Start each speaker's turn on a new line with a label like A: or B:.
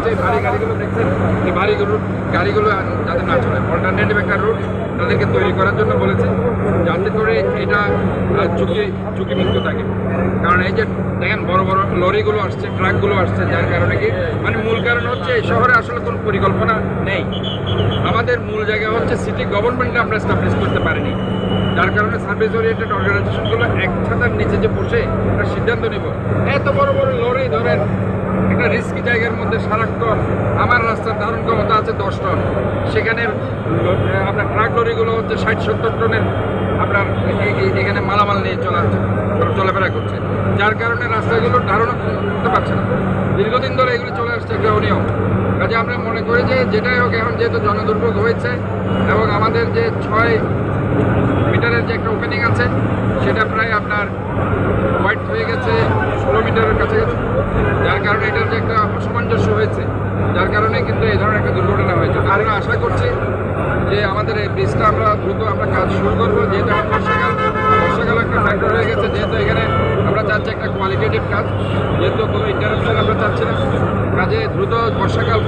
A: বলেছে এই ভারী গাড়িগুলো দেখছেন, এই ভারী গাড়িগুলো যাতে না চলে, অল্টারনেটিভ একটা রুট তাদেরকে তৈরি করার জন্য বলেছে, যাতে করে এটা ঝুঁকিমুক্ত থাকে। কারণ এই যে দেখেন বড় বড় লরিগুলো আসছে, ট্রাকগুলো আসছে, যার কারণে কি মানে মূল কারণ হচ্ছে এই শহরে আসলে কোনো পরিকল্পনা নেই। আমাদের মূল জায়গা হচ্ছে সিটি গভর্নমেন্টকে আমরা এস্টাবলিশ করতে পারিনি, যার কারণে সার্ভিস ওরিয়েন্টেড অর্গানাইজেশনগুলো এক ছাতার নিচে যে বসে একটা সিদ্ধান্ত নেব, এত বড় বড় লরি ধরেন একটা রিস্কি জায়গার মধ্যে সারাক্ষণ আমার রাস্তার ধারণ ক্ষমতা আছে 10 টন, সেখানে আপনার ট্রাক লরিগুলো হচ্ছে 60-70 টনের আপনার এখানে মালামাল নিয়ে চলাফেরা করছে, যার কারণে রাস্তাগুলো ধারণ করতে পারছে না। দীর্ঘদিন ধরে এগুলি চলে আসছে একটা অনিয়ম। কাজে আমরা মনে করি যে যেটাই হোক, এখন যেহেতু জনদুর্ভোগ হয়েছে এবং আমাদের যে 6 মিটারের যে একটা ওপেনিং আছে সেটা প্রায় আপনার হোয়াইট হয়ে গেছে 16 মিটারের কাছাকাছি, যার কারণে এটার যে একটা অসামঞ্জস্য হয়েছে, যার কারণে কিন্তু এই ধরনের একটা দুর্ঘটনা হয়েছে। আমরা আশা করছি যে আমাদের এই ব্রিজটা আমরা দ্রুত কাজ শুরু করবো, যেহেতু বর্ষাকাল একটা ফ্যাক্টর হয়ে গেছে, যেহেতু এখানে আমরা চাচ্ছি একটা কোয়ালিটেটিভ কাজ, যেহেতু কোনো ইন্টারাপশন আমরা চাচ্ছি না, কাজে দ্রুত বর্ষাকাল